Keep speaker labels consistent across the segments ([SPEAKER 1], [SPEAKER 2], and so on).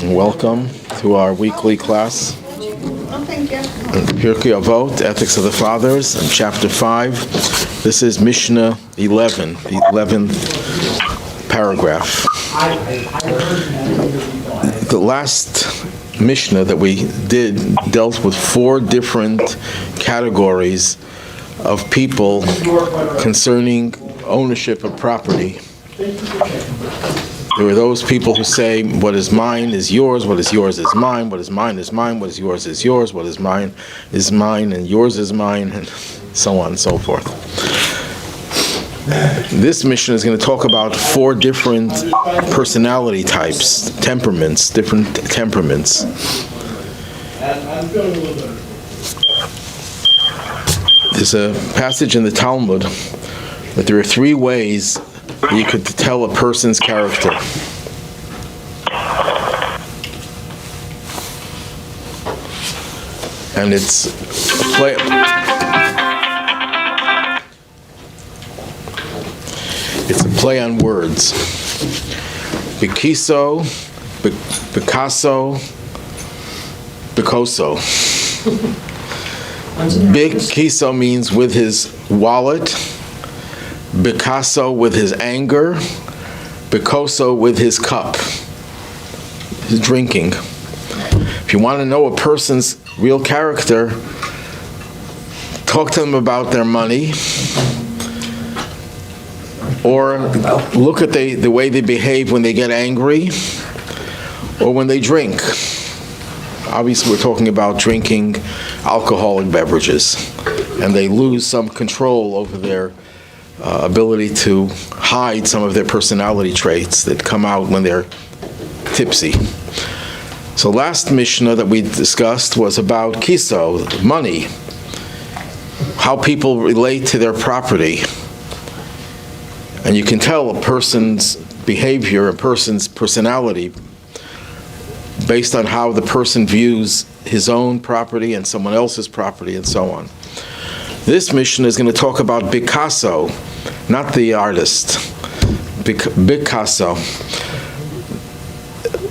[SPEAKER 1] Welcome to our weekly class. Pirkei Avot, Ethics of the Fathers, and Chapter 5. This is Mishnah 11, the 11th paragraph. The last Mishnah that we did dealt with 4 different categories of people concerning ownership of property. There were those people who say, what is mine is yours, what is yours is mine, what is mine is mine, what is yours is yours, what is mine, and yours is mine, and so on and so forth. This mission is going to talk about 4 different personality types, temperaments, different temperaments. There's a passage in the Talmud that there are 3 ways you could tell a person's character. And it's a play on words. Bikiso, Picasso, Picoso. Bikiso means with his wallet. Picasso with his anger, Picoso with his cup, his drinking. If you want to know a person's real character, talk to them about their money, or look at the way they behave when they get angry, or when they drink. Obviously, we're talking about drinking alcoholic beverages, and they lose some control over their ability to hide some of their personality traits that come out when they're tipsy. So last Mishnah that we discussed was about kiso, money, how people relate to their property. And you can tell a person's behavior, a person's personality, based on how the person views his own property and someone else's property and so on. This Mishnah is going to talk about Picasso, not the artist, Picasso,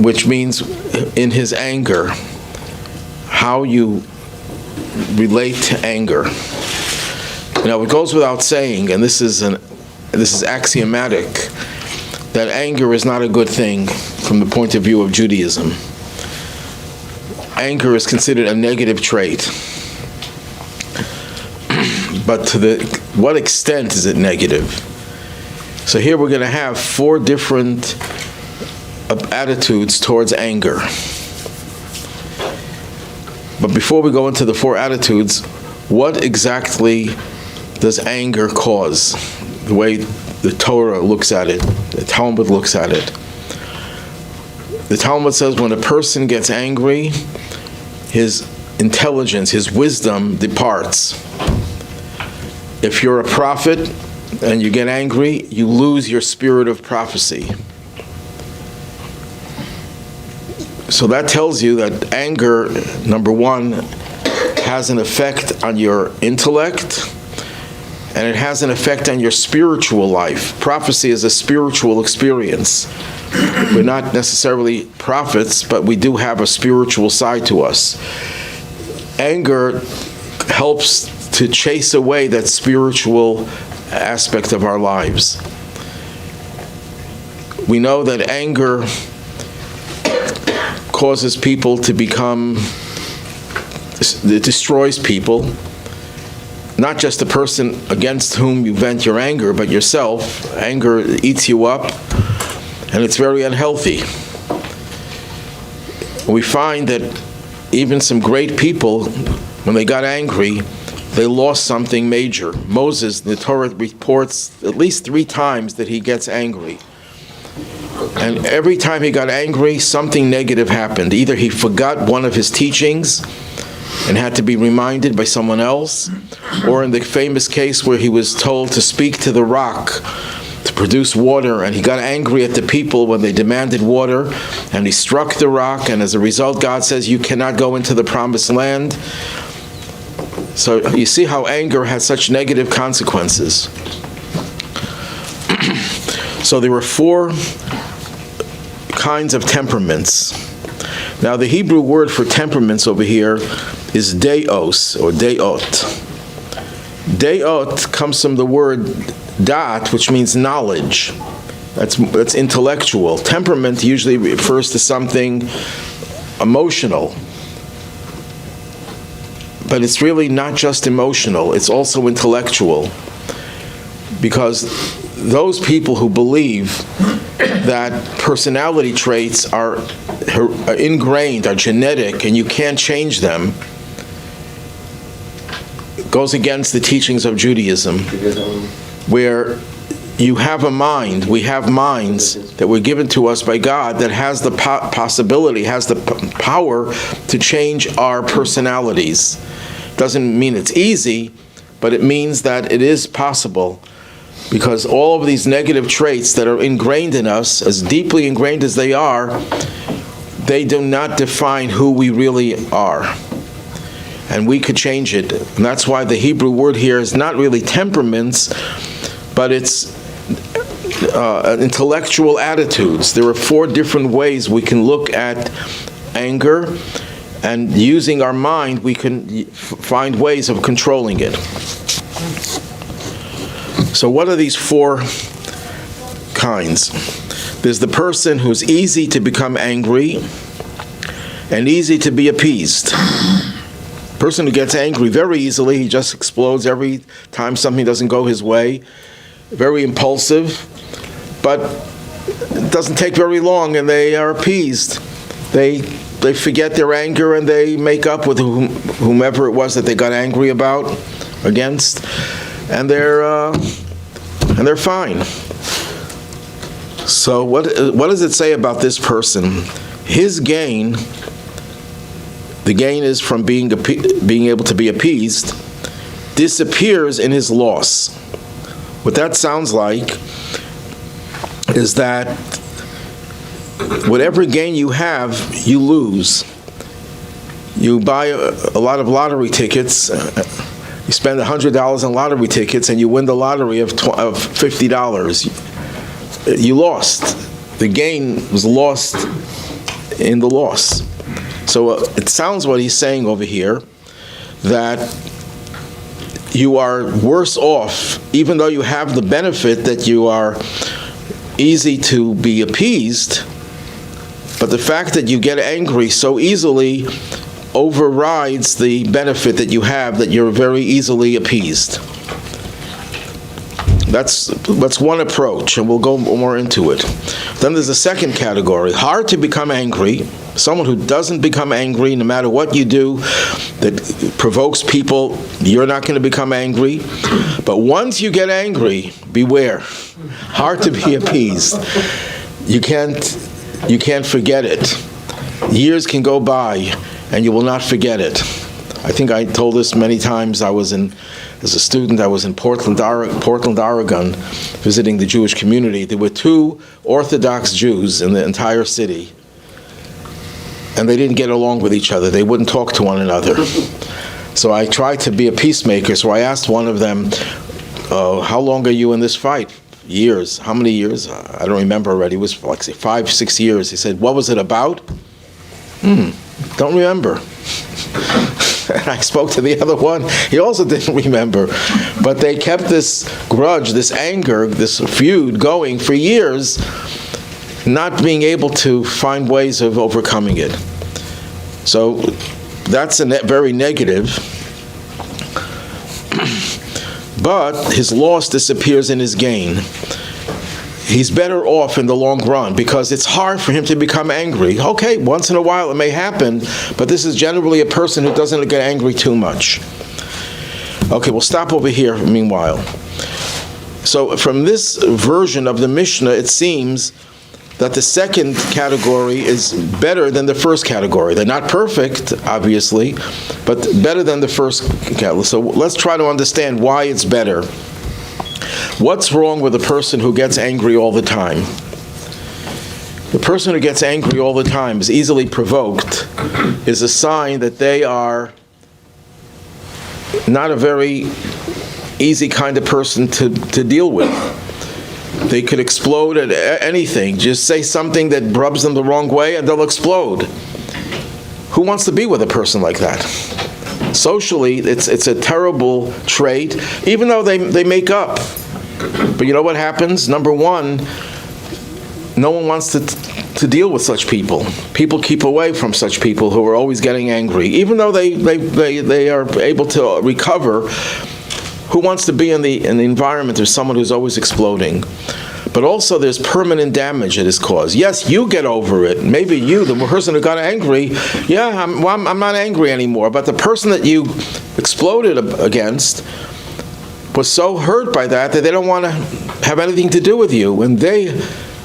[SPEAKER 1] which means in his anger, how you relate to anger. Now, it goes without saying, and this is axiomatic, that anger is not a good thing from the point of view of Judaism. Anger is considered a negative trait. But to what extent is it negative? So here we're going to have 4 different attitudes towards anger. But before we go into the 4 attitudes, what exactly does anger cause? The way the Torah looks at it, the Talmud looks at it. The Talmud says when a person gets angry, his intelligence, his wisdom departs. If you're a prophet and you get angry, you lose your spirit of prophecy. So that tells you that anger, number 1, has an effect on your intellect, and it has an effect on your spiritual life. Prophecy is a spiritual experience. We're not necessarily prophets, but we do have a spiritual side to us. Anger helps to chase away that spiritual aspect of our lives. We know that anger causes people to become, it destroys people, not just the person against whom you vent your anger, but yourself. Anger eats you up, and it's very unhealthy. We find that even some great people, when they got angry, they lost something major. Moses, the Torah reports at least 3 times that he gets angry. And every time he got angry, something negative happened. Either he forgot one of his teachings and had to be reminded by someone else, or in the famous case where he was told to speak to the rock to produce water, and he got angry at the people when they demanded water, and he struck the rock, and as a result, God says, you cannot go into the promised land. So you see how anger has such negative consequences. So there were 4 kinds of temperaments. Now, the Hebrew word for temperaments over here is deos, or deot. Deot comes from the word dat, which means knowledge. That's intellectual. Temperament usually refers to something emotional. But it's really not just emotional, it's also intellectual. Because those people who believe that personality traits are ingrained, are genetic, and you can't change them, goes against the teachings of Judaism, where you have a mind, we have minds that were given to us by God that has the possibility, has the power to change our personalities. Doesn't mean it's easy, but it means that it is possible, because all of these negative traits that are ingrained in us, as deeply ingrained as they are, they do not define who we really are. And we could change it. And that's why the Hebrew word here is not really temperaments, but it's intellectual attitudes. There are 4 different ways we can look at anger, and using our mind, we can find ways of controlling it. So what are these 4 kinds? There's the person who's easy to become angry and easy to be appeased. Person who gets angry very easily, he just explodes every time something doesn't go his way. Very impulsive, but it doesn't take very long and they are appeased. They forget their anger and they make up with whomever it was that they got angry against, and they're fine. So what does it say about this person? His gain, the gain is from being able to be appeased, disappears in his loss. What that sounds like is that whatever gain you have, you lose. You buy a lot of lottery tickets, you spend $100 on lottery tickets, and you win the lottery of $50. You lost. The gain was lost in the loss. So it sounds what he's saying over here, that you are worse off, even though you have the benefit that you are easy to be appeased, but the fact that you get angry so easily overrides the benefit that you have, that you're very easily appeased. That's one approach, and we'll go more into it. Then there's a second category, hard to become angry. Someone who doesn't become angry no matter what you do, that provokes people, you're not going to become angry. But once you get angry, beware. Hard to be appeased. You can't forget it. Years can go by, and you will not forget it. I think I told this many times. As a student, I was in Portland, Oregon, visiting the Jewish community. There were 2 Orthodox Jews in the entire city, and they didn't get along with each other. They wouldn't talk to one another. So I tried to be a peacemaker, so I asked one of them, how long are you in this fight? Years. How many years? I don't remember already. It was like 5-6 years. He said, what was it about? Don't remember. And I spoke to the other one. He also didn't remember. But they kept this grudge, this anger, this feud going for years, not being able to find ways of overcoming it. So that's very negative. But his loss disappears in his gain. He's better off in the long run, because it's hard for him to become angry. Okay, once in a while it may happen, but this is generally a person who doesn't get angry too much. Okay, we'll stop over here meanwhile. So from this version of the Mishnah, it seems that the second category is better than the first category. They're not perfect, obviously, but better than the first category. So let's try to understand why it's better. What's wrong with a person who gets angry all the time? The person who gets angry all the time, is easily provoked, is a sign that they are not a very easy kind of person to deal with. They could explode at anything. Just say something that rubs them the wrong way and they'll explode. Who wants to be with a person like that? Socially, it's a terrible trait, even though they make up. But you know what happens? Number one, no one wants to deal with such people. People keep away from such people who are always getting angry. Even though they are able to recover, who wants to be in the environment of someone who's always exploding? But also there's permanent damage that is caused. Yes, you get over it. Maybe you, the person who got angry, I'm not angry anymore. But the person that you exploded against was so hurt by that they don't want to have anything to do with you, and they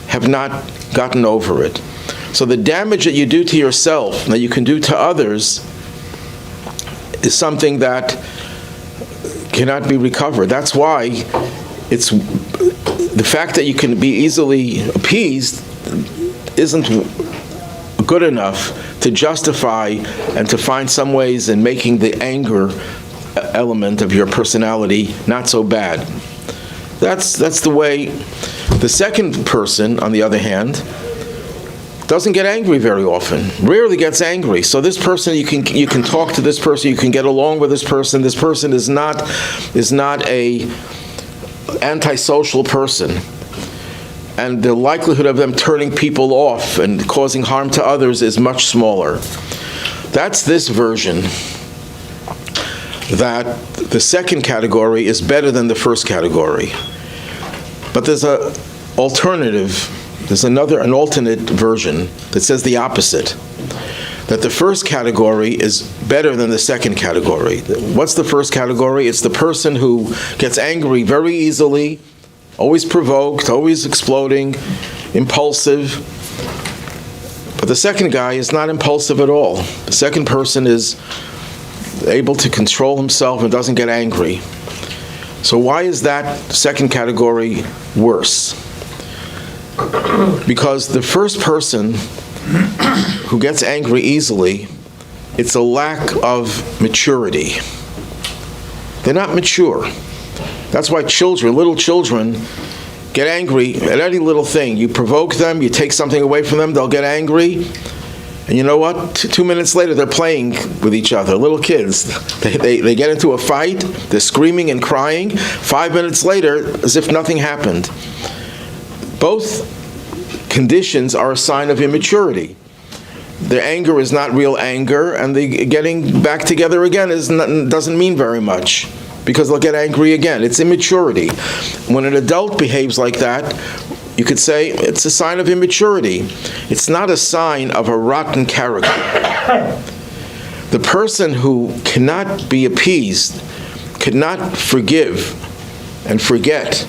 [SPEAKER 1] have not gotten over it. So the damage that you do to yourself, that you can do to others, is something that cannot be recovered. That's why it's the fact that you can be easily appeased isn't good enough to justify and to find some ways in making the anger element of your personality not so bad. That's the way. The second person, on the other hand, doesn't get angry very often, rarely gets angry. So this person, you can talk to this person, you can get along with this person. This person is not a antisocial person, and the likelihood of them turning people off and causing harm to others is much smaller. That's this version, that the second category is better than the first category. But there's an alternate version that says the opposite, that the first category is better than the second category. What's the first category? It's the person who gets angry very easily, always provoked, always exploding, impulsive. But the second guy is not impulsive at all. The second person is able to control himself and doesn't get angry. So why is that second category worse? Because the first person who gets angry easily, it's a lack of maturity. They're not mature. That's why little children, get angry at any little thing. You provoke them, you take something away from them, they'll get angry. And you know what? 2 minutes later, they're playing with each other. Little kids, they get into a fight, they're screaming and crying. 5 minutes later, as if nothing happened. Both conditions are a sign of immaturity. Their anger is not real anger, and getting back together again doesn't mean very much, because they'll get angry again. It's immaturity. When an adult behaves like that, you could say it's a sign of immaturity. It's not a sign of a rotten character. The person who cannot be appeased, cannot forgive and forget,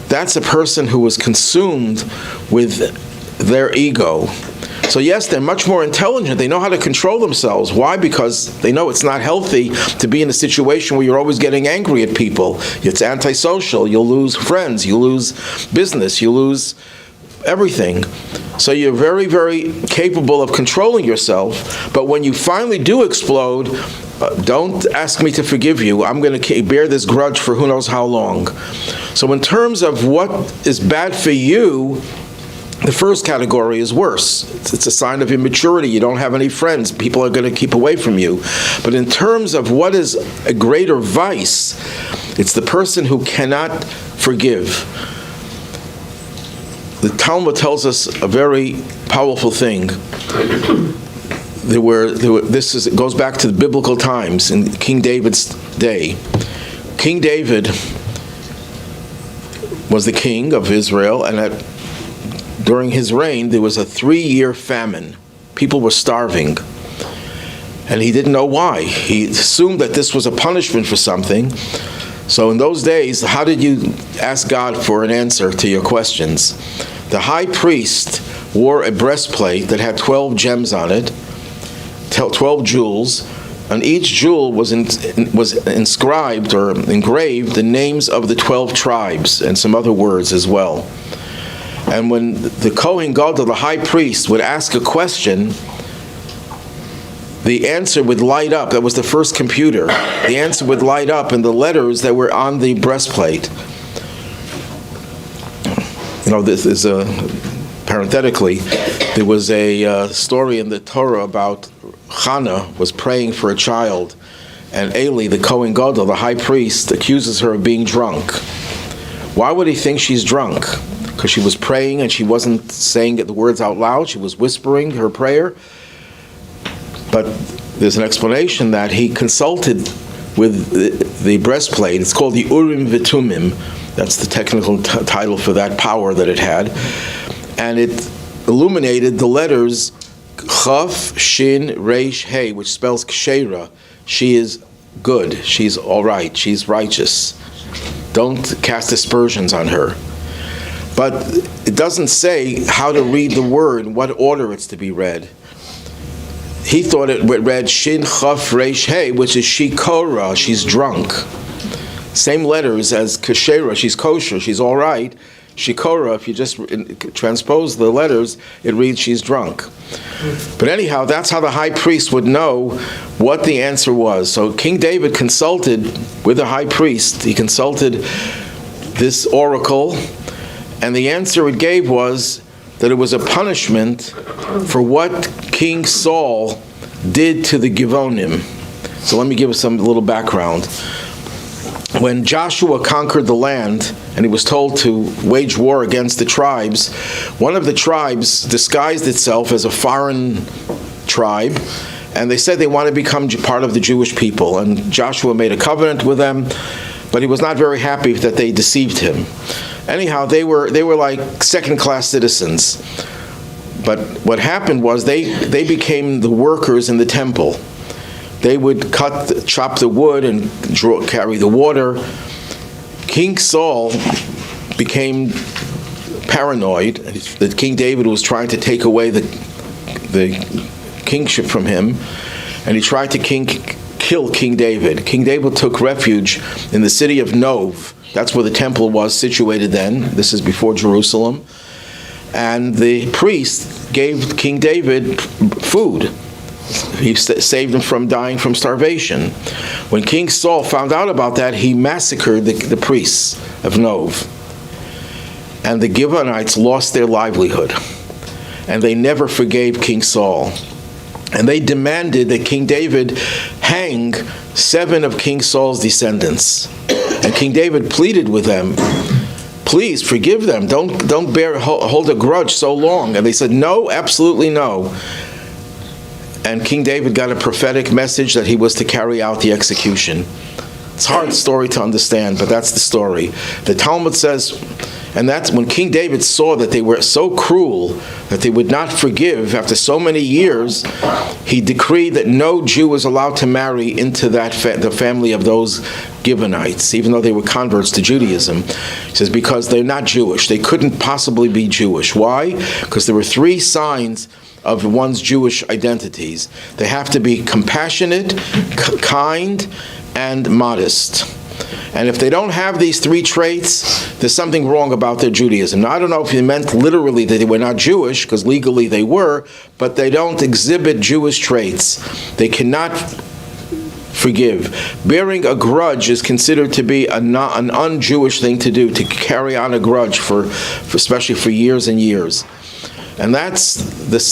[SPEAKER 1] that's a person who is consumed with their ego. So yes, they're much more intelligent. They know how to control themselves. Why? Because they know it's not healthy to be in a situation where you're always getting angry at people. It's antisocial. You'll lose friends. You lose business. You lose everything. So you're very, very capable of controlling yourself. But when you finally do explode, don't ask me to forgive you. I'm going to bear this grudge for who knows how long. So in terms of what is bad for you, the first category is worse. It's a sign of immaturity. You don't have any friends. People are going to keep away from you. But in terms of what is a greater vice, it's the person who cannot forgive. The Talmud tells us a very powerful thing. It goes back to the biblical times in King David's day. King David was the king of Israel, and during his reign, there was a 3-year famine. People were starving. And he didn't know why. He assumed that this was a punishment for something. So in those days, how did you ask God for an answer to your questions? The high priest wore a breastplate that had 12 gems on it, 12 jewels. On each jewel was inscribed or engraved the names of the 12 tribes and some other words as well. And when the Kohen Gadol, the high priest, would ask a question, the answer would light up. That was the first computer. The answer would light up in the letters that were on the breastplate. This is parenthetically, there was a story in the Torah about Hannah was praying for a child, and Eli, the Kohen Gadol, the high priest, accuses her of being drunk. Why would he think she's drunk? Because she was praying and she wasn't saying the words out loud. She was whispering her prayer. But there's an explanation that he consulted with the breastplate. It's called the Urim V'Tumim. That's the technical title for that power that it had. And it illuminated the letters Chaf, Shin, Reish, Hey, which spells Kshera. She is good. She's all right. She's righteous. Don't cast aspersions on her. But it doesn't say how to read the word, what order it's to be read. He thought it read Shin, Chaf, Reish, Hey, which is Shikora, she's drunk. Same letters as Kshera, she's kosher, she's all right. Shikora, if you just transpose the letters, it reads she's drunk. But anyhow, that's how the high priest would know what the answer was. So King David consulted with the high priest. He consulted this oracle, and the answer it gave was that it was a punishment for what King Saul did to the Givonim. So let me give us some little background. When Joshua conquered the land and he was told to wage war against the tribes, one of the tribes disguised itself as a foreign tribe, and they said they want to become part of the Jewish people. And Joshua made a covenant with them, but he was not very happy that they deceived him. Anyhow, they were like second-class citizens. But what happened was they became the workers in the temple. They would chop the wood and carry the water. King Saul became paranoid that King David was trying to take away the kingship from him, and he tried to kill King David. King David took refuge in the city of Nov. That's where the temple was situated then. This is before Jerusalem. And the priest gave King David food. He saved him from dying from starvation. When King Saul found out about that, he massacred the priests of Nov. And the Gibeonites lost their livelihood. And they never forgave King Saul. And they demanded that King David hang 7 of King Saul's descendants. And King David pleaded with them, please forgive them. Don't hold a grudge so long. And they said, no, absolutely no. And King David got a prophetic message that he was to carry out the execution. It's a hard story to understand, but that's the story. The Talmud says, and that's when King David saw that they were so cruel that they would not forgive after so many years, he decreed that no Jew was allowed to marry into the family of those Gibeonites, even though they were converts to Judaism. He says, because they're not Jewish. They couldn't possibly be Jewish. Why? Because there were 3 signs of one's Jewish identities. They have to be compassionate, kind, and modest. And if they don't have these 3 traits, there's something wrong about their Judaism. Now, I don't know if he meant literally that they were not Jewish, because legally they were, but they don't exhibit Jewish traits. They cannot forgive. Bearing a grudge is considered to be an un-Jewish thing to do, to carry on a grudge for especially for years and years. And that's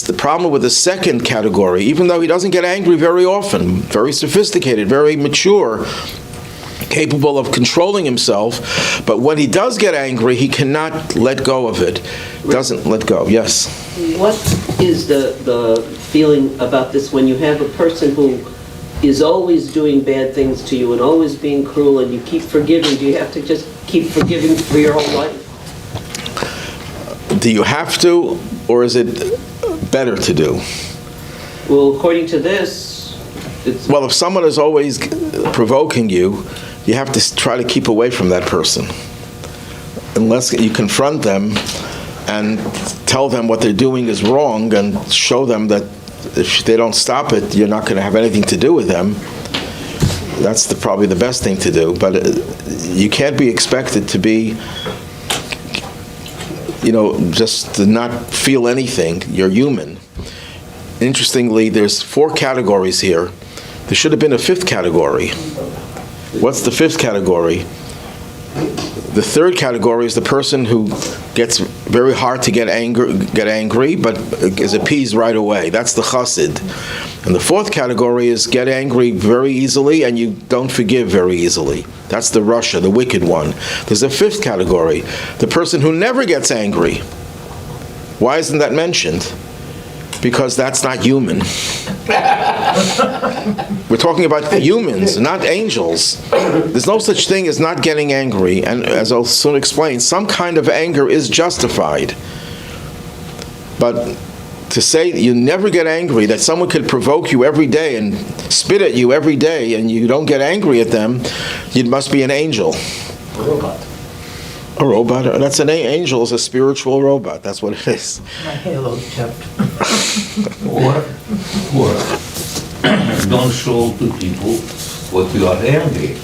[SPEAKER 1] the problem with the second category. Even though he doesn't get angry very often, very sophisticated, very mature, capable of controlling himself, but when he does get angry, he cannot let go of it. Doesn't let go. Yes?
[SPEAKER 2] What is the feeling about this when you have a person who is always doing bad things to you and always being cruel, and you keep forgiving? Do you have to just keep forgiving for your whole life?
[SPEAKER 1] Do you have to, or is it better to do?
[SPEAKER 2] Well, according to this,
[SPEAKER 1] well, if someone is always provoking you, you have to try to keep away from that person. Unless you confront them and tell them what they're doing is wrong and show them that if they don't stop it, you're not going to have anything to do with them. That's probably the best thing to do. But you can't be expected to be, just to not feel anything. You're human. Interestingly, there's 4 categories here. There should have been a 5th category. What's the 5th category? The third category is the person who gets very hard to get angry, but is appeased right away. That's the chassid. And the fourth category is get angry very easily and you don't forgive very easily. That's the rasha, the wicked one. There's a fifth category, the person who never gets angry. Why isn't that mentioned? Because that's not human. We're talking about humans, not angels. There's no such thing as not getting angry, and as I'll soon explain, some kind of anger is justified. But to say that you never get angry, that someone could provoke you every day and spit at you every day and you don't get angry at them, you must be an angel.
[SPEAKER 3] A robot.
[SPEAKER 1] A robot? That's an angel is a spiritual robot. That's what it is.
[SPEAKER 3] My halo kept.
[SPEAKER 4] Or don't show to people what you are angry.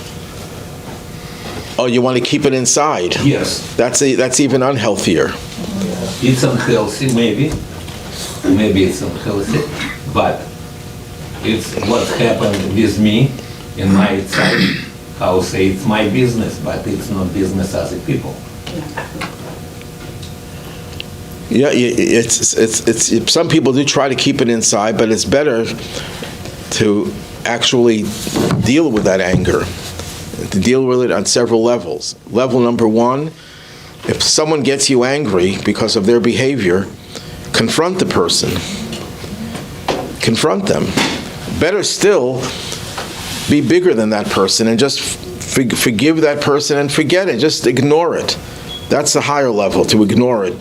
[SPEAKER 1] Oh, you want to keep it inside?
[SPEAKER 4] Yes,
[SPEAKER 1] That's even unhealthier.
[SPEAKER 4] it's unhealthy maybe. Maybe it's unhealthy, but it's what happened with me in my side. I'll say it's my business, but it's not business as a people.
[SPEAKER 1] Yeah, it's some people do try to keep it inside, but it's better to actually deal with that anger, to deal with it on several levels. Level number one, if someone gets you angry because of their behavior, confront the person. Confront them. Better still, be bigger than that person and just forgive that person and forget it. Just ignore it. That's the higher level, to ignore it.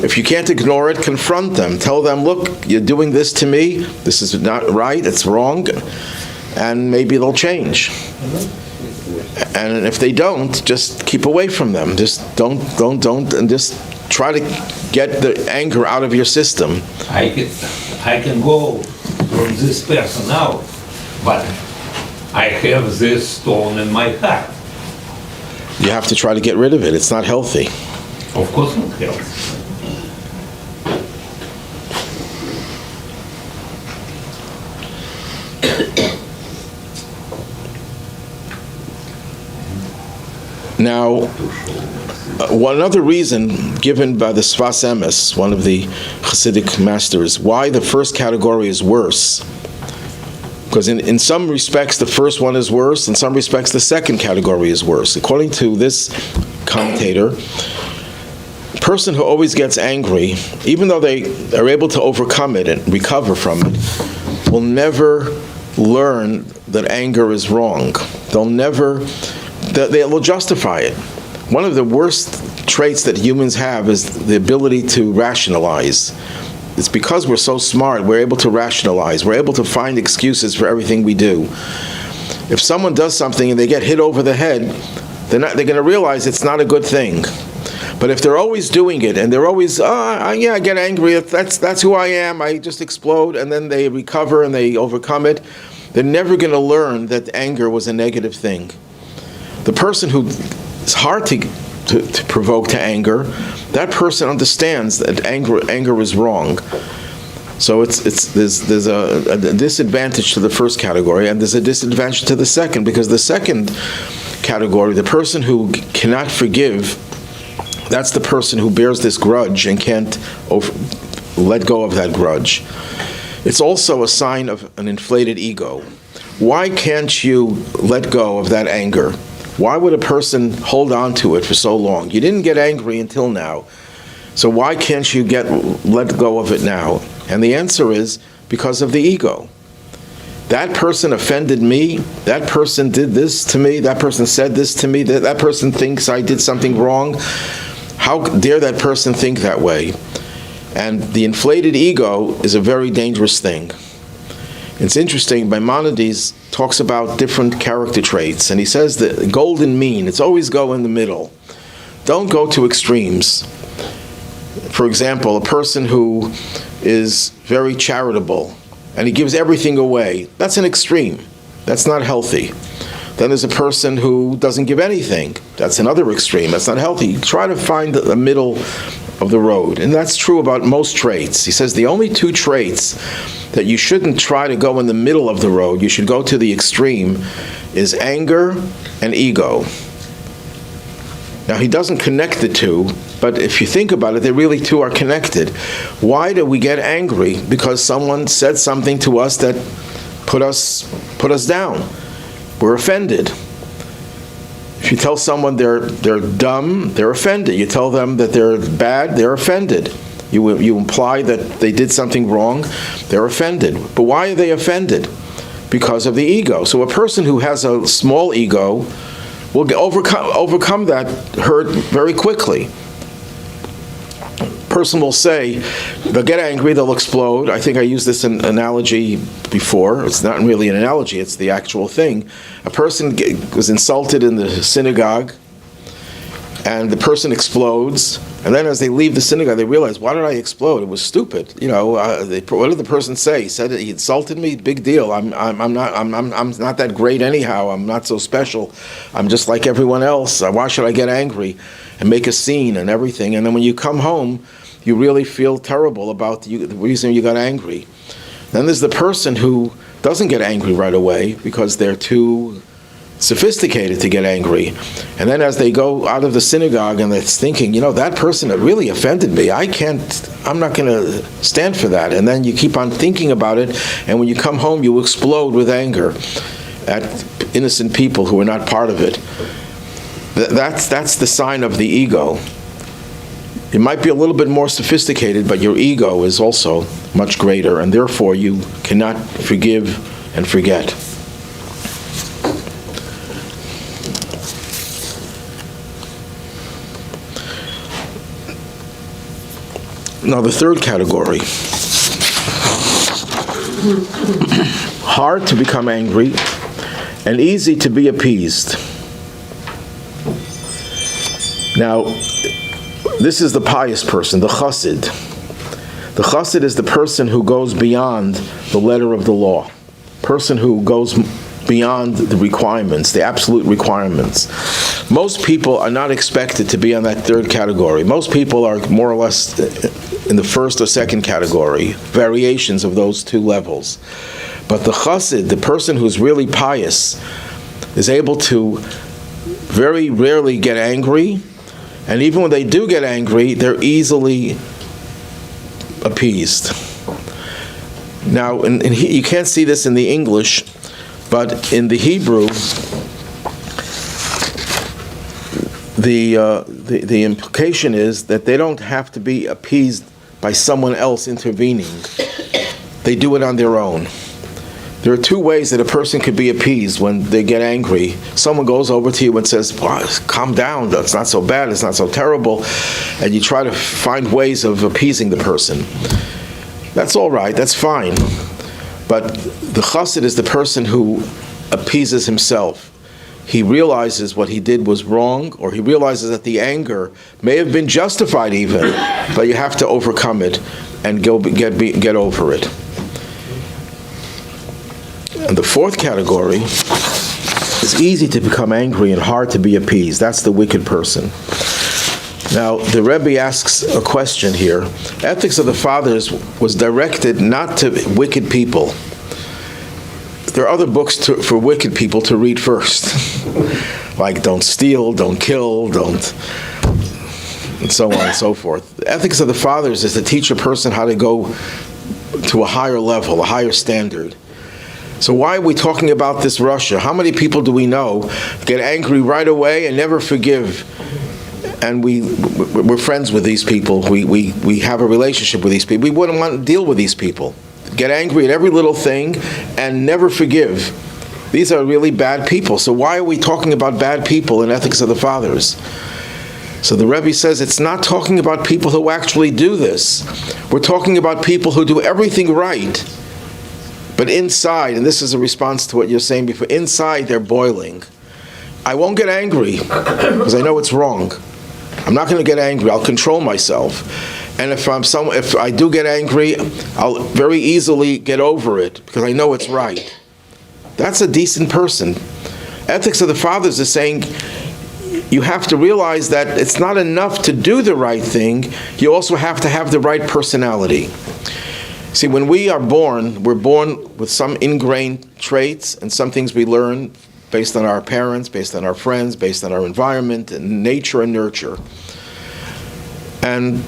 [SPEAKER 1] If you can't ignore it, confront them. Tell them, look, you're doing this to me. This is not right. It's wrong. And maybe they'll change. And if they don't, just keep away from them. Just don't, and just try to get the anger out of your system.
[SPEAKER 4] I can go from this person out, but I have this stone in my heart.
[SPEAKER 1] You have to try to get rid of it. It's not healthy.
[SPEAKER 4] Of course not healthy.
[SPEAKER 1] Now, one other reason given by the Sfas Emes, one of the Hasidic masters, why the first category is worse. Because in some respects, the first one is worse. In some respects, the second category is worse. According to this commentator, a person who always gets angry, even though they are able to overcome it and recover from it, will never learn that anger is wrong. They will justify it. One of the worst traits that humans have is the ability to rationalize. It's because we're so smart, we're able to rationalize. We're able to find excuses for everything we do. If someone does something and they get hit over the head, they're going to realize it's not a good thing. But if they're always doing it and they're always, I get angry, that's who I am, I just explode, and then they recover and they overcome it, they're never going to learn that anger was a negative thing. The person who is hard to provoke to anger, that person understands that anger is wrong. So there's a disadvantage to the first category, and there's a disadvantage to the second, because the second category, the person who cannot forgive, that's the person who bears this grudge and can't let go of that grudge. It's also a sign of an inflated ego. Why can't you let go of that anger? Why would a person hold on to it for so long? You didn't get angry until now. So why can't you let go of it now? And the answer is because of the ego. That person offended me, that person did this to me, that person said this to me, that person thinks I did something wrong. How dare that person think that way? And the inflated ego is a very dangerous thing. It's interesting, Maimonides talks about different character traits, and he says the golden mean, it's always go in the middle. Don't go to extremes. For example, a person who is very charitable, and he gives everything away, that's an extreme. That's not healthy. Then there's a person who doesn't give anything. That's another extreme. That's not healthy. Try to find the middle of the road. And that's true about most traits. He says the only two traits that you shouldn't try to go in the middle of the road, you should go to the extreme, is anger and ego. Now, he doesn't connect the two, but if you think about it, they really two are connected. Why do we get angry? Because someone said something to us that put us down. We're offended. If you tell someone they're dumb, they're offended. You tell them that they're bad, they're offended. You imply that they did something wrong, they're offended. But why are they offended? Because of the ego. So a person who has a small ego will overcome that hurt very quickly. Person will say, they'll get angry, they'll explode. I think I used this analogy before. It's not really an analogy, it's the actual thing. A person was insulted in the synagogue, and the person explodes, and then as they leave the synagogue, they realize, why did I explode? It was stupid. What did the person say? He said he insulted me. Big deal. I'm not that great anyhow. I'm not so special. I'm just like everyone else. Why should I get angry and make a scene and everything? And then when you come home, you really feel terrible about the reason you got angry. Then there's the person who doesn't get angry right away because they're too sophisticated to get angry. And then as they go out of the synagogue and they're thinking, that person that really offended me, I'm not going to stand for that. And then you keep on thinking about it, and when you come home, you explode with anger at innocent people who are not part of it. That's the sign of the ego. It might be a little bit more sophisticated, but your ego is also much greater, and therefore you cannot forgive and forget. Now, the third category. Hard to become angry and easy to be appeased. Now, this is the pious person, the chassid. The chassid is the person who goes beyond the letter of the law. Person who goes beyond the requirements, the absolute requirements. Most people are not expected to be on that third category. Most people are more or less in the first or second category, variations of those two levels. But the chassid, the person who's really pious, is able to very rarely get angry, and even when they do get angry, they're easily appeased. Now, you can't see this in the English, but in the Hebrew, the implication is that they don't have to be appeased by someone else intervening. They do it on their own. There are two ways that a person could be appeased when they get angry. Someone goes over to you and says, calm down, it's not so bad, it's not so terrible, and you try to find ways of appeasing the person. That's all right, that's fine. But the chassid is the person who appeases himself. He realizes what he did was wrong, or he realizes that the anger may have been justified even, but you have to overcome it and get over it. And the fourth category is easy to become angry and hard to be appeased. That's the wicked person. Now, the Rabbi asks a question here. Ethics of the Fathers was directed not to wicked people. There are other books for wicked people to read first. Like don't steal, don't kill, don't, and so on and so forth. The Ethics of the Fathers is to teach a person how to go to a higher level, a higher standard. So why are we talking about this Russia? How many people do we know get angry right away and never forgive? And we're friends with these people. We have a relationship with these people. We wouldn't want to deal with these people. Get angry at every little thing and never forgive. These are really bad people. So why are we talking about bad people in Ethics of the Fathers? So the Rebbe says it's not talking about people who actually do this. We're talking about people who do everything right. But inside, and this is a response to what you're saying before, inside they're boiling. I won't get angry because I know it's wrong. I'm not going to get angry. I'll control myself. And if I do get angry, I'll very easily get over it because I know it's right. That's a decent person. Ethics of the Fathers is saying you have to realize that it's not enough to do the right thing. You also have to have the right personality. See, when we are born, we're born with some ingrained traits and some things we learn based on our parents, based on our friends, based on our environment, and nature and nurture. And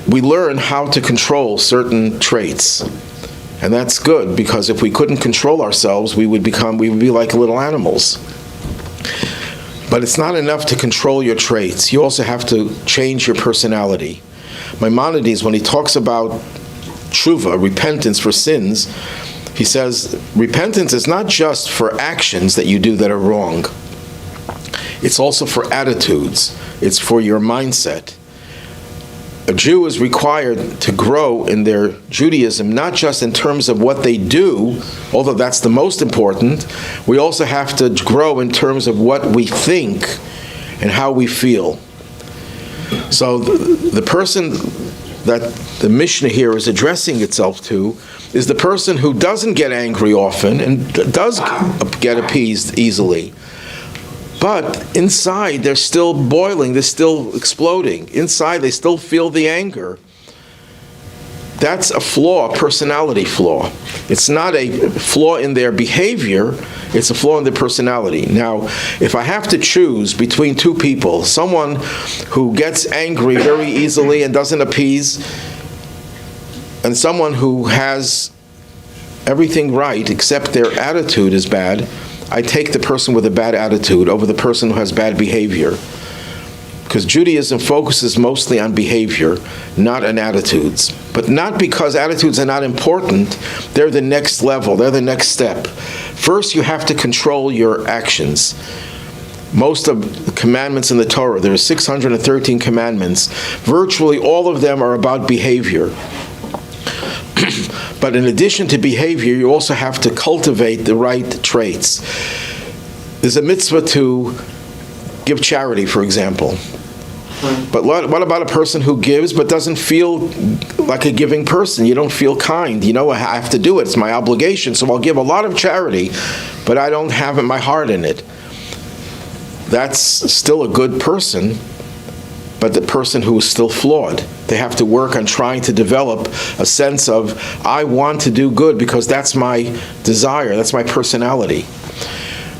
[SPEAKER 1] we learn how to control certain traits. And that's good, because if we couldn't control ourselves, we would be like little animals. But it's not enough to control your traits. You also have to change your personality. Maimonides, when he talks about tshuva, repentance for sins, he says, repentance is not just for actions that you do that are wrong. It's also for attitudes. It's for your mindset. A Jew is required to grow in their Judaism, not just in terms of what they do, although that's the most important. We also have to grow in terms of what we think and how we feel. So the person that the Mishnah here is addressing itself to is the person who doesn't get angry often and does get appeased easily. But inside, they're still boiling, they're still exploding. Inside, they still feel the anger. That's a flaw, a personality flaw. It's not a flaw in their behavior, it's a flaw in their personality. Now, if I have to choose between two people, someone who gets angry very easily and doesn't appease, and someone who has everything right except their attitude is bad, I take the person with a bad attitude over the person who has bad behavior. Because Judaism focuses mostly on behavior, not on attitudes. But not because attitudes are not important, they're the next level, they're the next step. First, you have to control your actions. Most of the commandments in the Torah, there are 613 commandments. Virtually all of them are about behavior. But in addition to behavior, you also have to cultivate the right traits. There's a mitzvah to give charity, for example. But what about a person who gives but doesn't feel like a giving person? You don't feel kind. You know, I have to do it. It's my obligation, so I'll give a lot of charity, but I don't have my heart in it. That's still a good person, but the person who is still flawed. They have to work on trying to develop a sense of, I want to do good because that's my desire, that's my personality.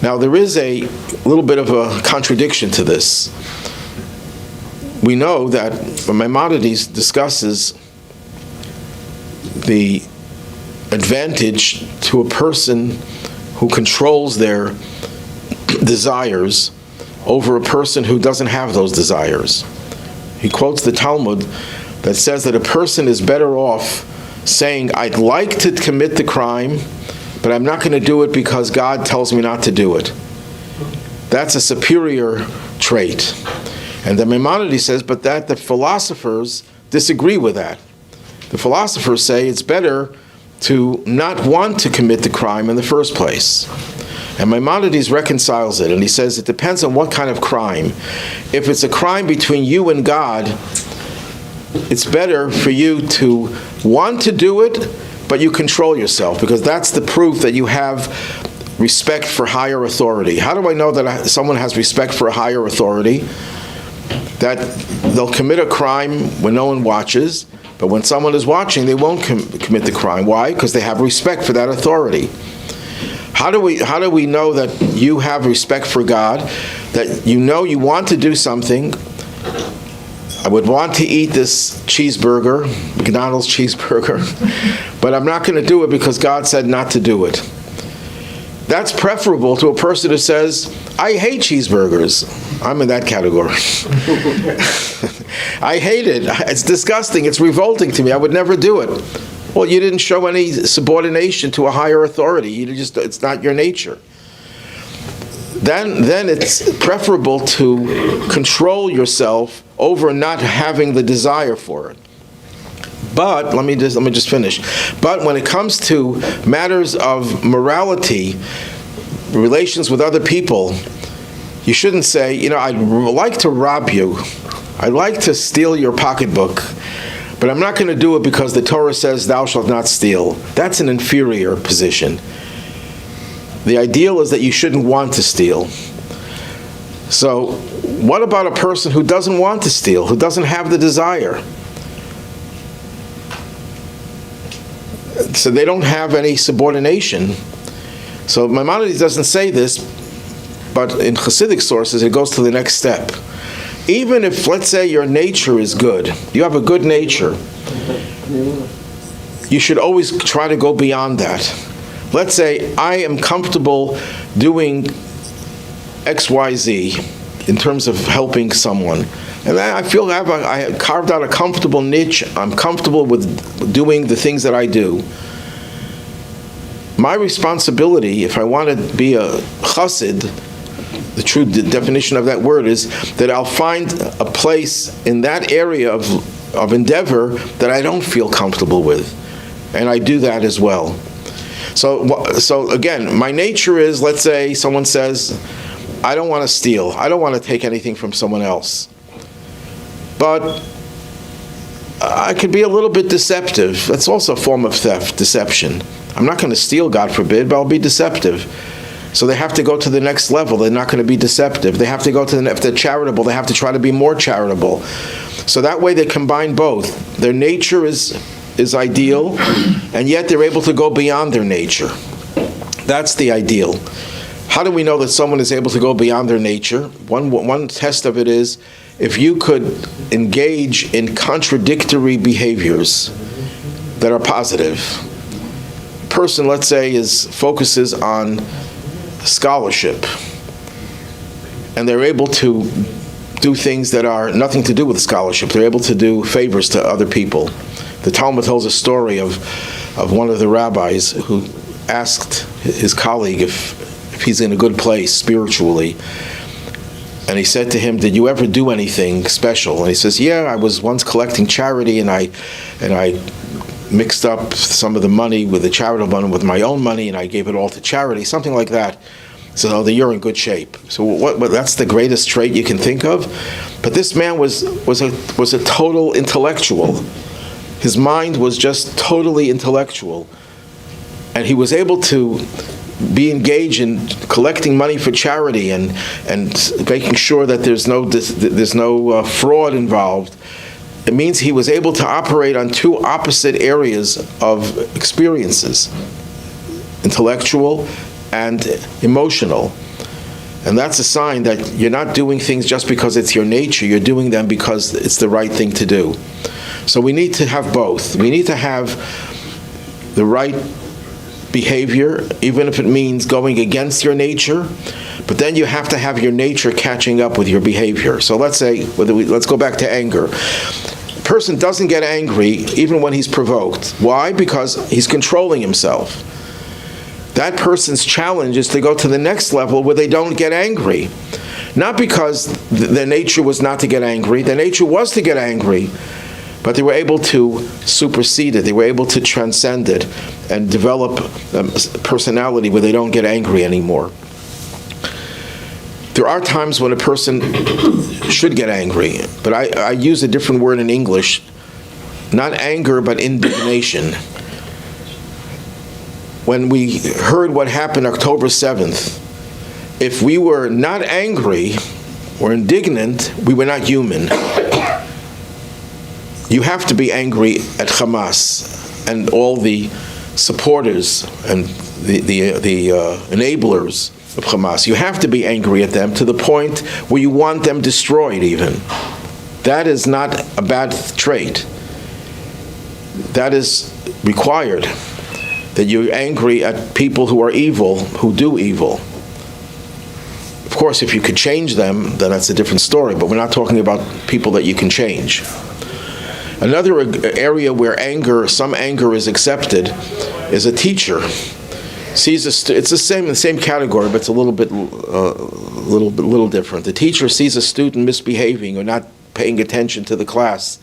[SPEAKER 1] Now, there is a little bit of a contradiction to this. We know that Maimonides discusses the advantage to a person who controls their desires over a person who doesn't have those desires. He quotes the Talmud that says that a person is better off saying, I'd like to commit the crime, but I'm not going to do it because God tells me not to do it. That's a superior trait. And the Maimonides says, but that the philosophers disagree with that. The philosophers say it's better to not want to commit the crime in the first place. And Maimonides reconciles it, and he says it depends on what kind of crime. If it's a crime between you and God, it's better for you to want to do it, but you control yourself, because that's the proof that you have respect for higher authority. How do I know that someone has respect for a higher authority? That they'll commit a crime when no one watches, but when someone is watching, they won't commit the crime. Why? Because they have respect for that authority. How do we know that you have respect for God, that you know you want to do something? I would want to eat this cheeseburger, McDonald's cheeseburger, but I'm not going to do it because God said not to do it. That's preferable to a person who says, I hate cheeseburgers. I'm in that category. I hate it. It's disgusting. It's revolting to me. I would never do it. Well, you didn't show any subordination to a higher authority. It's not your nature. Then it's preferable to control yourself over not having the desire for it. But let me just finish. But when it comes to matters of morality, relations with other people, you shouldn't say, I'd like to rob you. I'd like to steal your pocketbook. But I'm not going to do it because the Torah says thou shalt not steal. That's an inferior position. The ideal is that you shouldn't want to steal. So what about a person who doesn't want to steal, who doesn't have the desire? So they don't have any subordination. So Maimonides doesn't say this, but in Hasidic sources it goes to the next step. Even if, let's say, your nature is good, you have a good nature, you should always try to go beyond that. Let's say I am comfortable doing XYZ in terms of helping someone. And I feel I have carved out a comfortable niche. I'm comfortable with doing the things that I do. My responsibility, if I want to be a chassid, the true definition of that word is that I'll find a place in that area of endeavor that I don't feel comfortable with. And I do that as well. So again, my nature is, let's say someone says, I don't want to steal. I don't want to take anything from someone else. But I could be a little bit deceptive. That's also a form of theft, deception. I'm not going to steal, God forbid, but I'll be deceptive. So they have to go to the next level. They're not going to be deceptive. They have to go to if they're charitable, they have to try to be more charitable. So that way they combine both. Their nature is ideal, and yet they're able to go beyond their nature. That's the ideal. How do we know that someone is able to go beyond their nature? One test of it is if you could engage in contradictory behaviors that are positive. A person, let's say, focuses on scholarship, and they're able to do things that are nothing to do with scholarship. They're able to do favors to other people. The Talmud tells a story of one of the rabbis who asked his colleague if he's in a good place spiritually. And he said to him, did you ever do anything special? And he says, yeah, I was once collecting charity, and I mixed up some of the money with the charitable money with my own money, and I gave it all to charity, something like that. So then you're in good shape. So what that's the greatest trait you can think of? But this man was a total intellectual. His mind was just totally intellectual. And he was able to be engaged in collecting money for charity and making sure that there's no fraud involved. It means he was able to operate on two opposite areas of experiences, intellectual and emotional. And that's a sign that you're not doing things just because it's your nature, you're doing them because it's the right thing to do. So we need to have both. We need to have the right behavior, even if it means going against your nature, but then you have to have your nature catching up with your behavior. So let's go back to anger. A person doesn't get angry even when he's provoked. Why? Because he's controlling himself. That person's challenge is to go to the next level where they don't get angry. Not because their nature was not to get angry. Their nature was to get angry, but they were able to supersede it. They were able to transcend it and develop a personality where they don't get angry anymore. There are times when a person should get angry, but I use a different word in English. Not anger, but indignation. When we heard what happened October 7th, if we were not angry or indignant, we were not human. You have to be angry at Hamas and all the supporters and the enablers of Hamas. You have to be angry at them to the point where you want them destroyed even. That is not a bad trait. That is required. That you're angry at people who are evil, who do evil. Of course, if you could change them, then that's a different story, but we're not talking about people that you can change. Another area where some anger is accepted, is a teacher sees it's the same category, but it's a little different. The teacher sees a student misbehaving or not paying attention to the class.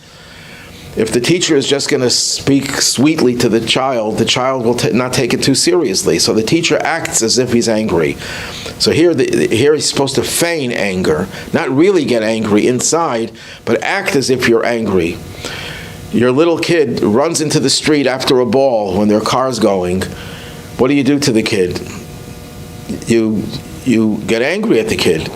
[SPEAKER 1] If the teacher is just going to speak sweetly to the child will not take it too seriously. So the teacher acts as if he's angry. So here he's supposed to feign anger, not really get angry inside, but act as if you're angry. Your little kid runs into the street after a ball when their car's going. What do you do to the kid? You get angry at the kid.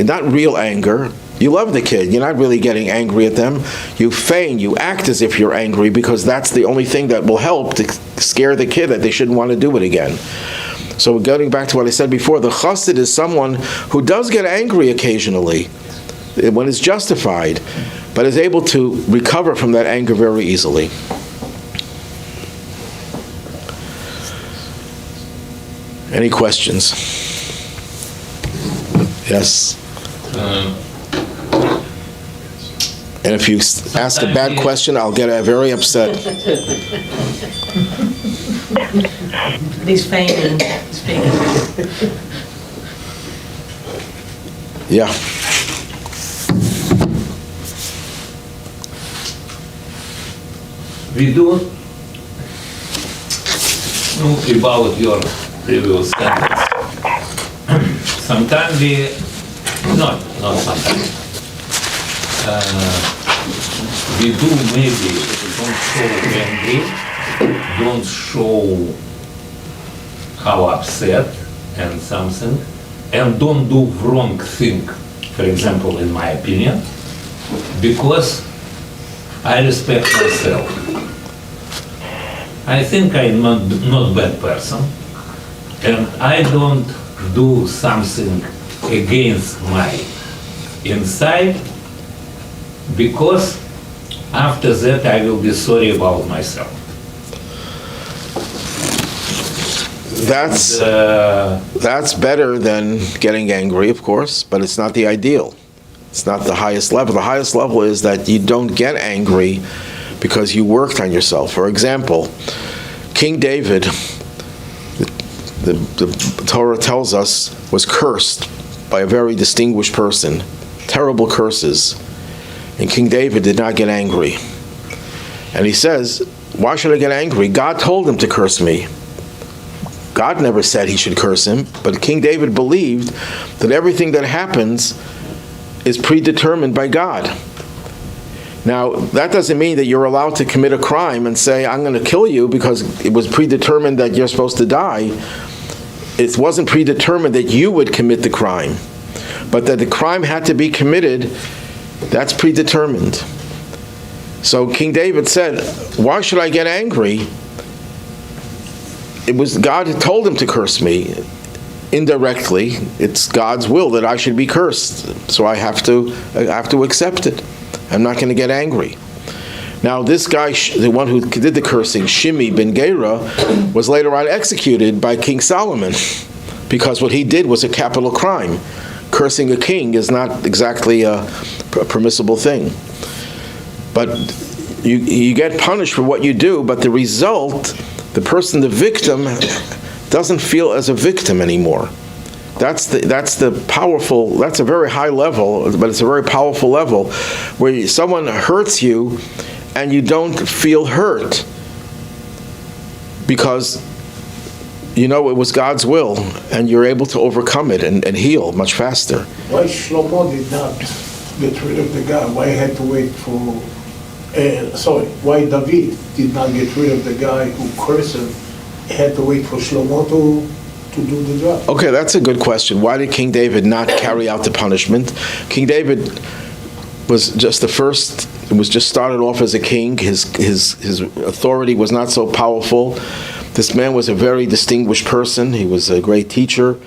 [SPEAKER 1] Not real anger. You love the kid. You're not really getting angry at them. You feign, you act as if you're angry because that's the only thing that will help to scare the kid that they shouldn't want to do it again. So getting back to what I said before, the chassid is someone who does get angry occasionally when it's justified, but is able to recover from that anger very easily. Any questions? Yes. And if you ask a bad question, I'll get very upset.
[SPEAKER 3] He's feigning. He's feigning.
[SPEAKER 1] Yeah.
[SPEAKER 4] We do know about your previous sentence. Sometimes not sometimes. We do maybe don't show angry, don't show how upset and something, and don't do wrong thing, for example, in my opinion, because I respect myself. I think I'm not bad person, and I don't do something against my inside, because after that I will be sorry about myself.
[SPEAKER 1] That's better than getting angry, of course, but it's not the ideal. It's not the highest level. The highest level is that you don't get angry because you worked on yourself. For example, King David, the Torah tells us, was cursed by a very distinguished person. Terrible curses. And King David did not get angry. And he says, why should I get angry? God told him to curse me. God never said he should curse him, but King David believed that everything that happens is predetermined by God. Now, that doesn't mean that you're allowed to commit a crime and say, I'm going to kill you because it was predetermined that you're supposed to die. It wasn't predetermined that you would commit the crime, but that the crime had to be committed. That's predetermined. So King David said, why should I get angry? It was God who told him to curse me. Indirectly, it's God's will that I should be cursed. So I have to accept it. I'm not going to get angry. Now this guy, the one who did the cursing, Shimei ben Gera, was later on executed by King Solomon because what he did was a capital crime. Cursing a king is not exactly a permissible thing. But you get punished for what you do, but the result, the person, the victim, doesn't feel as a victim anymore. That's the powerful, that's a very high level, but it's a very powerful level, where someone hurts you and you don't feel hurt because you know it was God's will, and you're able to overcome it and heal much faster.
[SPEAKER 5] Why Shlomo did not get rid of the guy? Why he had to wait for, why David did not get rid of the guy who cursed him? He had to wait for Shlomo to do the job. Okay,
[SPEAKER 1] that's a good question. Why did King David not carry out the punishment? King David was just the first, was just started off as a king. His authority was not so powerful. This man was a very distinguished person. He was a great teacher.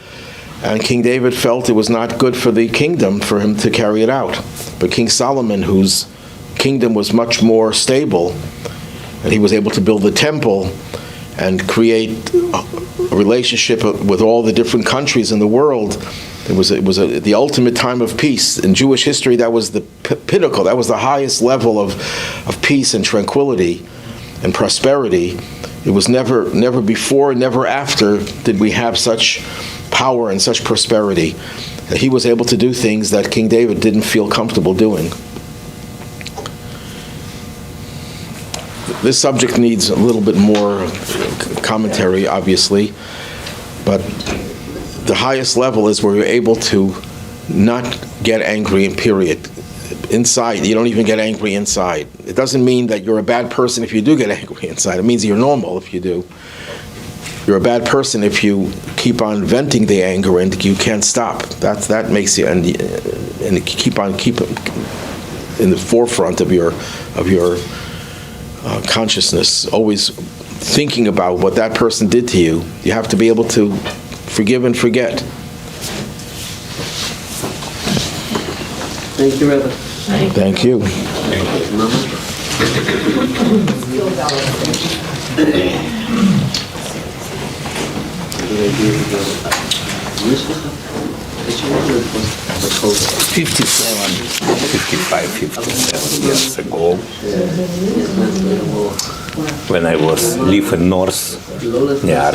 [SPEAKER 1] And King David felt it was not good for the kingdom for him to carry it out. But King Solomon, whose kingdom was much more stable, and he was able to build the temple and create a relationship with all the different countries in the world. It was the ultimate time of peace. In Jewish history, that was the pinnacle. That was the highest level of peace and tranquility and prosperity. It was never before, never after did we have such power and such prosperity. He was able to do things that King David didn't feel comfortable doing. This subject needs a little bit more commentary, obviously, but the highest level is where you're able to not get angry, period. Inside, you don't even get angry inside. It doesn't mean that you're a bad person if you do get angry inside. It means you're normal if you do. You're a bad person if you keep on venting the anger and you can't stop. That makes you, and keep in the forefront of your consciousness, always thinking about what that person did to you, you have to be able to forgive and forget.
[SPEAKER 2] Thank you, Rabbi.
[SPEAKER 1] Thank you.
[SPEAKER 2] Mama?
[SPEAKER 6] 57 years ago, when I was live in North, near